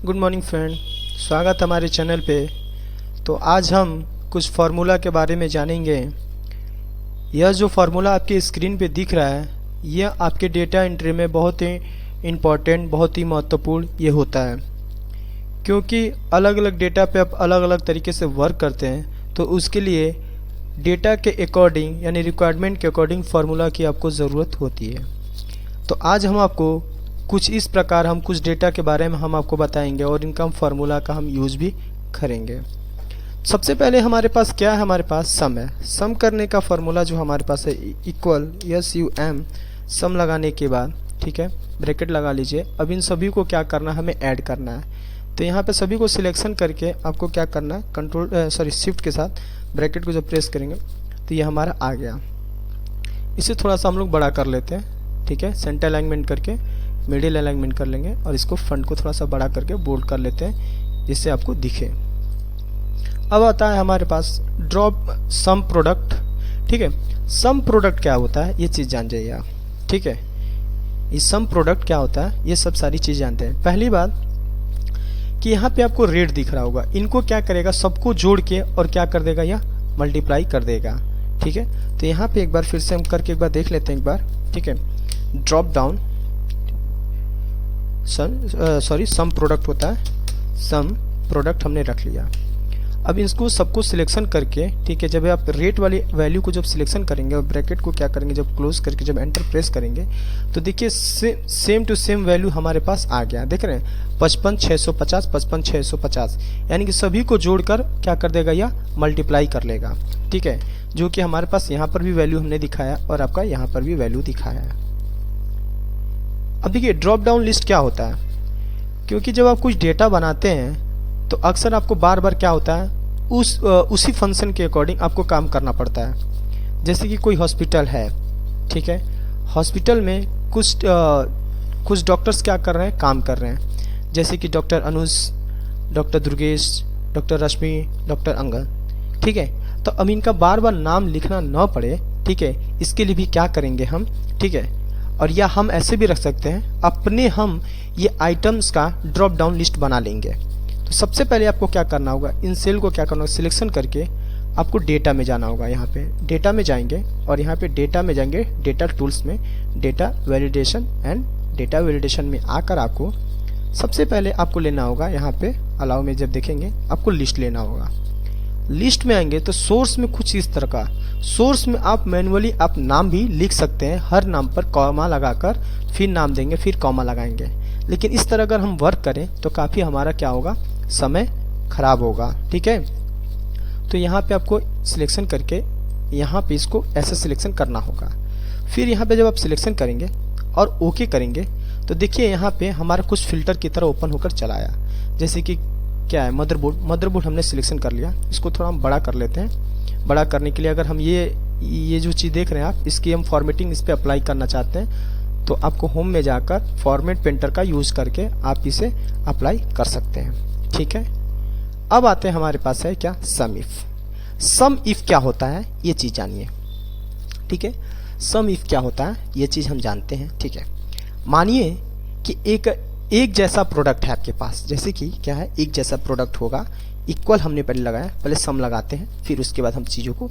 Good morning friend, स्वागत हमारे channel पे। तो आज हम कुछ फार्मूला के बारे में जानेंगे। यह जो फार्मूला आपके स्क्रीन पे दिख रहा है, यह आपके डेटा एंट्री में बहुत ही इम्पॉर्टेंट, बहुत ही महत्वपूर्ण ये होता है, क्योंकि अलग अलग डेटा पे आप अलग अलग तरीके से वर्क करते हैं। तो उसके लिए डेटा के अकॉर्डिंग यानी रिक्वायरमेंट के अकॉर्डिंग फार्मूला की आपको ज़रूरत होती है। तो आज हम आपको कुछ इस प्रकार हम कुछ डेटा के बारे में हम आपको बताएंगे और इनका फार्मूला का हम यूज़ भी करेंगे। सबसे पहले हमारे पास क्या है, हमारे पास सम है। सम करने का फार्मूला जो हमारे पास है इक्वल SUM, सम लगाने के बाद ठीक है ब्रैकेट लगा लीजिए। अब इन सभी को क्या करना है, हमें ऐड करना है। तो यहाँ पे सभी को सिलेक्शन करके आपको क्या करना है, शिफ्ट के साथ ब्रैकेट को जब प्रेस करेंगे तो ये हमारा आ गया। इसे थोड़ा सा हम लोग बड़ा कर लेते हैं, ठीक है, सेंटर अलाइनमेंट करके मिडिल अलाइनमेंट कर लेंगे और इसको फंड को थोड़ा सा बड़ा करके बोल्ड कर लेते हैं जिससे आपको दिखे। अब आता है हमारे पास ड्रॉप सम प्रोडक्ट। ठीक है, सम प्रोडक्ट क्या होता है ये चीज़ जान जाइए आप। ठीक है, ये सम प्रोडक्ट क्या होता है ये सब सारी चीज़ जानते हैं। पहली बात कि यहाँ पे आपको रेट दिख रहा होगा, इनको क्या करेगा, सबको जोड़ के और क्या कर देगा, या मल्टीप्लाई कर देगा। ठीक है, तो यहाँ पे एक बार फिर से हम करके एक बार देख लेते हैं एक बार। ठीक है, ड्रॉप डाउन सम प्रोडक्ट होता है, सम प्रोडक्ट हमने रख लिया। अब इसको सबको सिलेक्शन करके, ठीक है, जब आप रेट वाली वैल्यू को जब सिलेक्शन करेंगे और ब्रैकेट को क्या करेंगे, जब क्लोज करके जब एंटर प्रेस करेंगे तो देखिए सेम टू सेम वैल्यू हमारे पास आ गया। देख रहे हैं 55,650, 55,650, यानी कि सभी को जोड़कर क्या कर देगा, या मल्टीप्लाई कर लेगा। ठीक है, जो कि हमारे पास यहाँ पर भी वैल्यू हमने दिखाया और आपका यहाँ पर भी वैल्यू दिखाया है। अब देखिए ड्रॉप डाउन लिस्ट क्या होता है, क्योंकि जब आप कुछ डेटा बनाते हैं तो अक्सर आपको बार बार क्या होता है, उसी फंक्शन के अकॉर्डिंग आपको काम करना पड़ता है। जैसे कि कोई हॉस्पिटल है, ठीक है, हॉस्पिटल में कुछ डॉक्टर्स क्या कर रहे हैं, काम कर रहे हैं, जैसे कि डॉक्टर अनुज, डॉक्टर दुर्गेश, डॉक्टर रश्मि, डॉक्टर अंगद। ठीक है, तो अब इनका बार बार नाम लिखना न पड़े, ठीक है, इसके लिए भी क्या करेंगे हम, ठीक है, और या हम ऐसे भी रख सकते हैं अपने, हम ये आइटम्स का ड्रॉप डाउन लिस्ट बना लेंगे। तो सबसे पहले आपको क्या करना होगा, इन सेल को क्या करना होगा, सिलेक्शन करके आपको डेटा में जाना होगा। यहाँ पे डेटा में जाएंगे और यहाँ पे डेटा में जाएंगे, डेटा टूल्स में data validation, and data validation में आकर आपको सबसे पहले आपको लेना होगा, यहाँ पे अलाउ में जब देखेंगे आपको लिस्ट लेना होगा। लिस्ट में आएंगे तो सोर्स में कुछ इस तरह का, सोर्स में आप मैनुअली आप नाम भी लिख सकते हैं, हर नाम पर कॉमा लगाकर फिर नाम देंगे, फिर कॉमा लगाएंगे। लेकिन इस तरह अगर हम वर्क करें तो काफ़ी हमारा क्या होगा, समय खराब होगा। ठीक है, तो यहाँ पे आपको सिलेक्शन करके यहाँ पे इसको ऐसा सिलेक्शन करना होगा। फिर यहाँ पे जब आप सिलेक्शन करेंगे और ओके करेंगे तो देखिए यहाँ पे हमारा कुछ फिल्टर की तरह ओपन होकर चला आया। जैसे कि क्या है, मदरबोर्ड हमने सिलेक्शन कर लिया। इसको थोड़ा हम बड़ा कर लेते हैं। बड़ा करने के लिए अगर हम ये जो चीज़ देख रहे हैं आप, इसकी हम फॉर्मेटिंग इस पर अप्लाई करना चाहते हैं तो आपको होम में जाकर फॉर्मेट पेंटर का यूज़ करके आप इसे अप्लाई कर सकते हैं। ठीक है, अब आते हैं हमारे पास है क्या, सम इफ। सम इफ क्या होता है ये चीज़ जानिए। ठीक है, सम इफ क्या होता है ये चीज़ हम जानते हैं। ठीक है, मानिए कि एक जैसा प्रोडक्ट है आपके पास, जैसे कि क्या है, एक जैसा प्रोडक्ट होगा, इक्वल हमने पहले लगाया, पहले सम लगाते हैं फिर उसके बाद हम चीज़ों को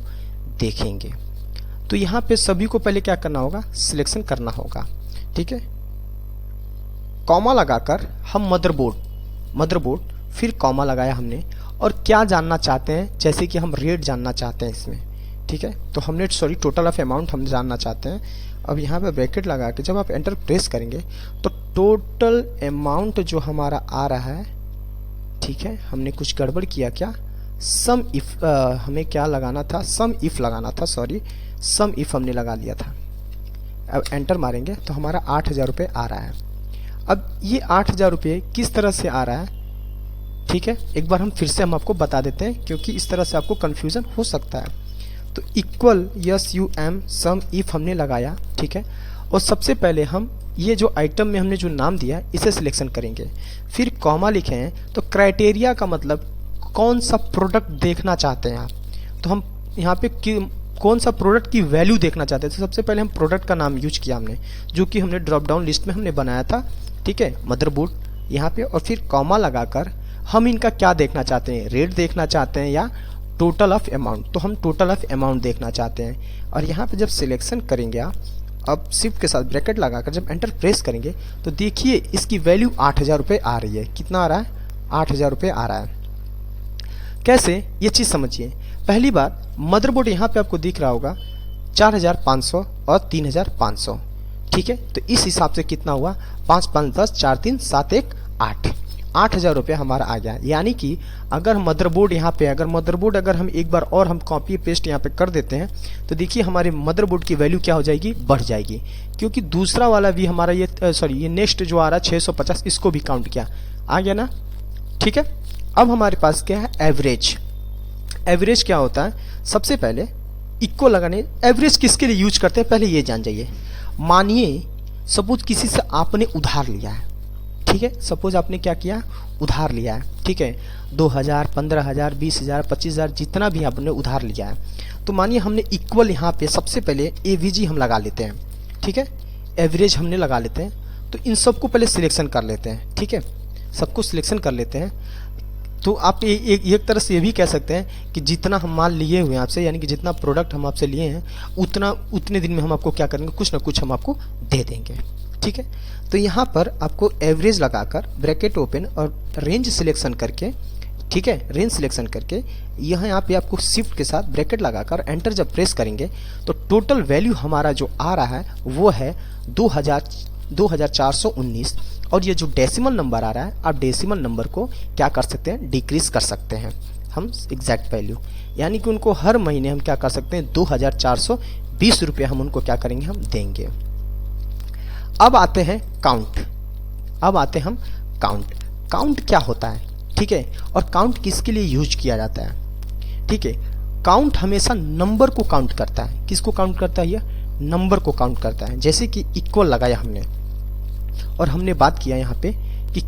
देखेंगे। तो यहाँ पे सभी को पहले क्या करना होगा, सिलेक्शन करना होगा। ठीक है, कॉमा लगाकर हम मदरबोर्ड फिर कॉमा लगाया हमने, और क्या जानना चाहते हैं, जैसे कि हम रेट जानना चाहते हैं इसमें। ठीक है, तो हमने टोटल ऑफ अमाउंट हम जानना चाहते हैं। अब यहाँ पे ब्रैकेट लगा के जब आप एंटर प्रेस करेंगे तो टोटल अमाउंट जो हमारा आ रहा है, ठीक है, हमने कुछ गड़बड़ किया क्या, सम इफ हमें क्या लगाना था, सम इफ लगाना था, सम इफ हमने लगा लिया था। अब एंटर मारेंगे तो हमारा 8,000 रुपये आ रहा है। अब ये 8,000 रुपये किस तरह से आ रहा है, ठीक है, एक बार हम फिर से हम आपको बता देते हैं, क्योंकि इस तरह से आपको कन्फ्यूज़न हो सकता है। तो इक्वल SUM सम इफ हमने लगाया। ठीक है, और सबसे पहले हम ये जो आइटम में हमने जो नाम दिया इसे सिलेक्शन करेंगे, फिर कॉमा लिखे हैं। तो क्राइटेरिया का मतलब कौन सा प्रोडक्ट देखना चाहते हैं आप, तो हम यहाँ पे कौन सा प्रोडक्ट की वैल्यू देखना चाहते हैं। तो सबसे पहले हम प्रोडक्ट का नाम यूज किया हमने, जो कि हमने ड्रॉप डाउन लिस्ट में हमने बनाया था। ठीक है, मदरबोर्ड यहाँ पे और फिर कॉमा लगाकर हम इनका क्या देखना चाहते हैं, रेट देखना चाहते हैं या टोटल ऑफ अमाउंट। तो हम टोटल ऑफ अमाउंट देखना चाहते हैं और यहाँ पे जब सिलेक्शन करेंगे आप, अब शिफ्ट के साथ ब्रैकेट लगाकर जब एंटर प्रेस करेंगे तो देखिए इसकी वैल्यू 8,000 रुपये आ रही है। कितना आ रहा है? 8,000 रुपये आ रहा है। कैसे, ये चीज़ समझिए। पहली बात, मदरबोर्ड यहाँ पे आपको दिख रहा होगा 4,500 और 3,500, ठीक है। तो इस हिसाब से कितना हुआ, 5 5 10 4 3 7 1 8, 8,000 रुपये हमारा आ गया। यानी कि अगर मदरबोर्ड यहाँ पे अगर हम एक बार और हम कॉपी पेस्ट यहाँ पे कर देते हैं तो देखिए हमारे मदरबोर्ड की वैल्यू क्या हो जाएगी, बढ़ जाएगी। क्योंकि दूसरा वाला भी हमारा ये नेक्स्ट जो आ रहा है 650, इसको भी काउंट किया, आ गया ना, ठीक है। अब हमारे पास क्या है, एवरेज। एवरेज क्या होता है, सबसे पहले इक्वल लगाने, एवरेज किसके लिए यूज करते हैं पहले ये जान जाइए। मानिए सपोज किसी से आपने उधार लिया है, ठीक है। सपोज आपने क्या किया, उधार लिया है, ठीक है। 2,000, 15,000, 20,000, 25,000, जितना भी आपने उधार लिया है, तो मानिए हमने इक्वल यहाँ पे सबसे पहले एवीजी हम लगा लेते हैं, ठीक है। एवरेज हमने लगा लेते हैं, तो इन सबको पहले सिलेक्शन कर लेते हैं, ठीक है। सबको सिलेक्शन कर लेते हैं। तो आप एक तरह से ये भी कह सकते हैं कि जितना हम माल लिए हुए हैं आपसे, यानी कि जितना प्रोडक्ट हम आपसे लिए हैं, उतने दिन में हम आपको क्या करेंगे, कुछ ना कुछ हम आपको दे देंगे, ठीक है। तो यहाँ पर आपको एवरेज लगाकर ब्रैकेट ओपन और रेंज सिलेक्शन करके, ठीक है, रेंज सिलेक्शन करके यहाँ पे आपको शिफ्ट के साथ ब्रैकेट लगाकर एंटर जब प्रेस करेंगे तो टोटल वैल्यू हमारा जो आ रहा है वो है 2,419। और ये जो डेसिमल नंबर आ रहा है, आप डेसिमल नंबर को क्या कर सकते हैं, डिक्रीज कर सकते हैं हम एग्जैक्ट वैल्यू। यानी कि उनको हर महीने हम क्या कर सकते हैं, 2,420 रुपये हम उनको क्या करेंगे, हम देंगे। अब आते हैं काउंट। अब आते हैं हम काउंट। काउंट क्या होता है, ठीक है, और काउंट किसके लिए यूज किया जाता है, ठीक है। काउंट हमेशा नंबर को काउंट करता है। किसको काउंट करता है, ये नंबर को काउंट करता है। जैसे कि इक्वल लगाया हमने और हमने बात किया यहाँ पे कि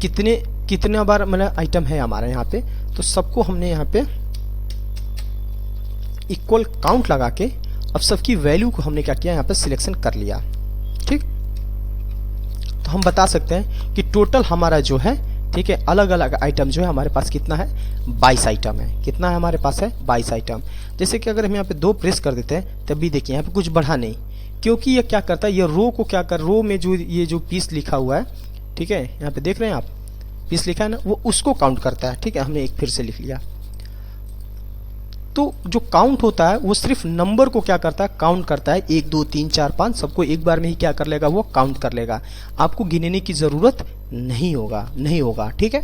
कितने बार मतलब आइटम है हमारा यहाँ पे, तो सबको हमने यहाँ पे इक्वल काउंट लगा के अब सबकी वैल्यू को हमने क्या किया, यहाँ पे सिलेक्शन कर लिया, ठीक। तो हम बता सकते हैं कि टोटल हमारा जो है, ठीक है, अलग अलग आइटम जो है हमारे पास कितना है, 22 आइटम है। कितना है हमारे पास है, 22 आइटम। जैसे कि अगर हम यहाँ पे 2 प्रेस कर देते हैं तब भी देखिए यहाँ पे कुछ बढ़ा नहीं, क्योंकि ये क्या करता है, ये रो को क्या कर, रो में जो ये जो पीस लिखा हुआ है, ठीक है, यहाँ पे देख रहे हैं आप पीस लिखा है ना, वो उसको काउंट करता है, ठीक है। हमने एक फिर से लिख लिया। तो जो काउंट होता है वो सिर्फ नंबर को क्या करता है, काउंट करता है। 1 2 3 4 5 सबको एक बार में ही क्या कर लेगा, वो काउंट कर लेगा। आपको गिनने की जरूरत नहीं होगा, ठीक है।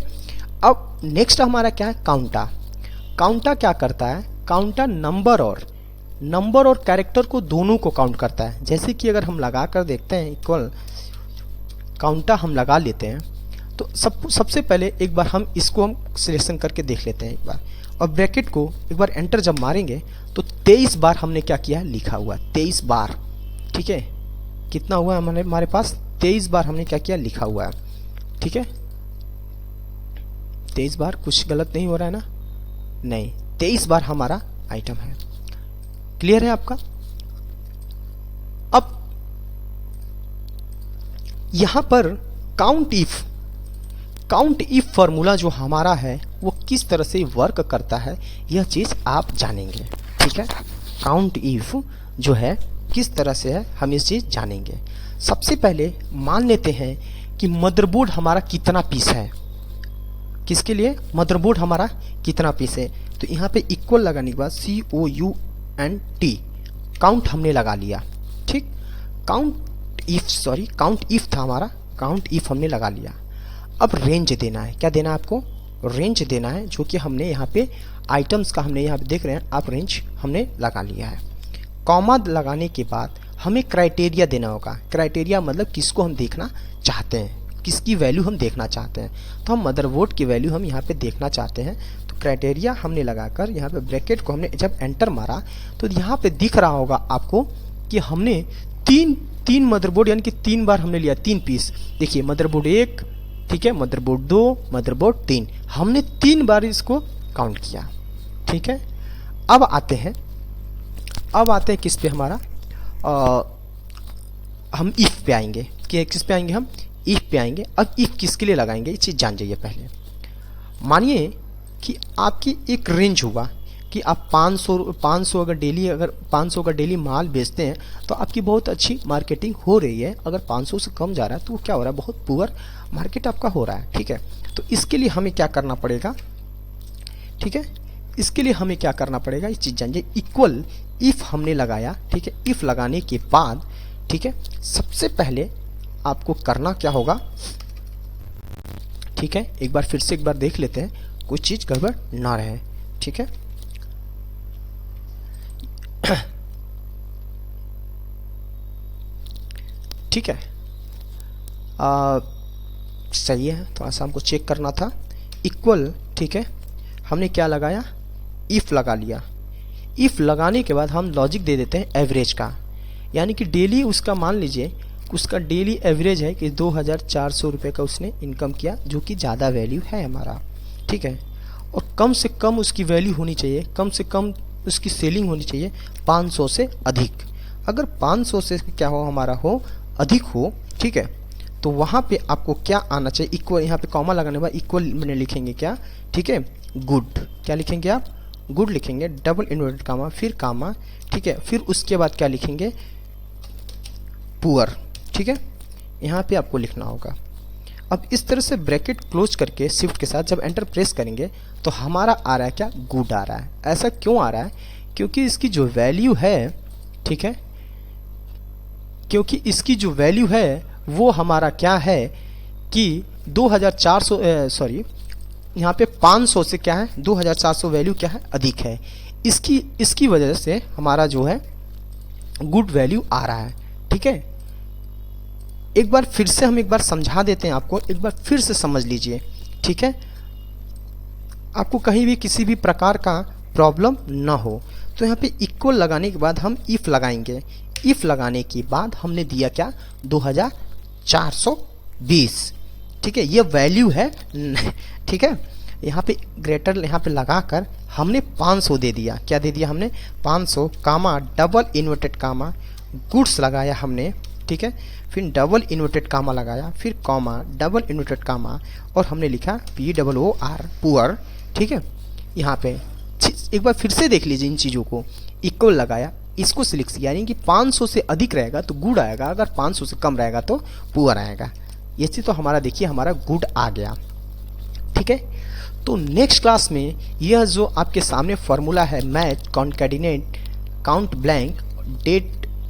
अब नेक्स्ट हमारा क्या है, काउंटा। काउंटा क्या करता है, काउंटा नंबर और कैरेक्टर को दोनों को काउंट करता है। जैसे कि अगर हम लगा कर देखते हैं इक्वल काउंटा हम लगा लेते हैं, तो सबसे पहले एक बार हम इसको हम सिलेक्शन करके देख लेते हैं एक बार, और ब्रैकेट को एक बार एंटर जब मारेंगे तो 23 बार हमने क्या किया है, लिखा हुआ 23 बार, ठीक है। कितना हुआ है हमारे पास, 23 बार हमने क्या किया, लिखा हुआ है, ठीक है। 23 बार, कुछ गलत नहीं हो रहा है ना, नहीं, 23 बार हमारा आइटम है। क्लियर है आपका। अब यहां पर काउंट इफ फॉर्मूला जो हमारा है वो किस तरह से वर्क करता है, यह चीज आप जानेंगे, ठीक है। काउंट इफ जो है किस तरह से है, हम इस चीज जानेंगे। सबसे पहले मान लेते हैं कि मदरबोर्ड हमारा कितना पीस है, किसके लिए, मदरबोर्ड हमारा कितना पीस है। तो यहाँ पे इक्वल लगाने के बाद COUNT काउंट हमने लगा लिया, ठीक। काउंट इफ था हमारा, काउंट इफ हमने लगा लिया। अब रेंज देना है, क्या देना है आपको, रेंज देना है, जो कि हमने यहाँ पे आइटम्स का हमने यहाँ पे देख रहे हैं आप, रेंज हमने लगा लिया है। कॉमा लगाने के बाद हमें क्राइटेरिया देना होगा। क्राइटेरिया मतलब किसको हम देखना चाहते हैं, किसकी वैल्यू हम देखना चाहते हैं। तो हम मदरबोर्ड की वैल्यू हम यहाँ पे देखना चाहते हैं, तो क्राइटेरिया हमने लगाकर यहाँ पे ब्रैकेट को हमने जब एंटर मारा तो यहाँ पे दिख रहा होगा आपको कि हमने तीन मदरबोर्ड यानी कि 3 बार हमने लिया, 3 पीस। देखिए मदरबोर्ड 1, ठीक है, मदरबोर्ड 2, मदरबोर्ड 3, हमने 3 बार इसको काउंट किया, ठीक है। अब आते हैं किस पे हमारा, हम इफ पे आएंगे। किस पे आएंगे हम, इफ पे आएंगे। अब इफ किसके लिए लगाएंगे ये चीज़ जान जाइए पहले। मानिए कि आपकी एक रेंज हुआ कि आप 500 अगर 500 का डेली माल बेचते हैं तो आपकी बहुत अच्छी मार्केटिंग हो रही है। अगर 500 से कम जा रहा है तो वो क्या हो रहा है, बहुत पुअर मार्केट आपका हो रहा है। ठीक है, तो इसके लिए हमें क्या करना पड़ेगा, ठीक है, इसके लिए हमें क्या करना पड़ेगा इस चीज़ जानिए। इक्वल इफ हमने लगाया, ठीक है, इफ लगाने के बाद, ठीक है, सबसे पहले आपको करना क्या होगा, ठीक है, एक बार फिर से एक बार देख लेते हैं कुछ चीज़ गड़बड़ ना रहे। ठीक है, ठीक है, सही है, थोड़ा सा हमको चेक करना था। इक्वल, ठीक है, हमने क्या लगाया, इफ लगा लिया। इफ लगाने के बाद हम लॉजिक दे देते हैं एवरेज का, यानी कि डेली उसका मान लीजिए उसका डेली एवरेज है कि 2400 रुपये का उसने इनकम किया, जो कि ज़्यादा वैल्यू है हमारा। ठीक है, और कम से कम उसकी वैल्यू होनी चाहिए, कम से कम उसकी सेलिंग होनी चाहिए 500 से अधिक। अगर 500 से क्या हो हमारा हो अधिक हो, ठीक है, तो वहाँ पे आपको क्या आना चाहिए, इक्वल, यहाँ पे कॉमा लगाने के बाद इक्वल में लिखेंगे क्या, ठीक है, गुड, क्या लिखेंगे आप, गुड लिखेंगे, डबल इन्वर्टेड कामा, फिर कामा, ठीक है, फिर उसके बाद क्या लिखेंगे, पुअर। ठीक है, यहाँ पे आपको लिखना होगा। अब इस तरह से ब्रैकेट क्लोज करके शिफ्ट के साथ जब एंटर प्रेस करेंगे तो हमारा आ रहा है क्या, गुड आ रहा है। ऐसा क्यों आ रहा है, क्योंकि इसकी जो वैल्यू है, ठीक है, क्योंकि इसकी जो वैल्यू है वो हमारा क्या है कि 2400 सॉरी, यहाँ पे 500 से क्या है 2400 वैल्यू क्या है, अधिक है। इसकी वजह से हमारा जो है गुड वैल्यू आ रहा है। ठीक है, एक बार फिर से हम एक बार समझा देते हैं आपको, एक बार फिर से समझ लीजिए। ठीक है, आपको कहीं भी किसी भी प्रकार का प्रॉब्लम ना हो। तो यहाँ पे इक्वल लगाने के बाद हम इफ लगाएंगे। इफ लगाने के बाद हमने दिया क्या, 2420। ठीक है, ये वैल्यू है। ठीक है, यहाँ पे ग्रेटर यहाँ पे लगाकर हमने 500 दे दिया। क्या दे दिया हमने, 500 कामा डबल इन्वर्टेड कामा, गुड्स लगाया हमने। ठीक है, फिर डबल इन्वर्टेड कामा लगाया, फिर कॉमा डबल इन्वर्टेड कामा, और हमने लिखा POOR, पुअर। ठीक है, यहाँ पे एक बार फिर से देख लीजिए इन चीज़ों को। इक्वल लगाया, इसको सिलेक्ट किया, यानी कि 500 से अधिक रहेगा तो गुड आएगा, अगर 500 से कम रहेगा तो पुअर आएगा। ये चीज़ तो हमारा देखिए हमारा गुड आ गया। ठीक है, तो नेक्स्ट क्लास में यह जो आपके सामने फॉर्मूला है, match, concatenate, count blank,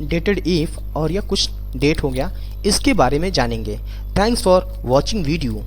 dated if, और यह कुछ डेट हो गया, इसके बारे में जानेंगे। Thanks for watching video.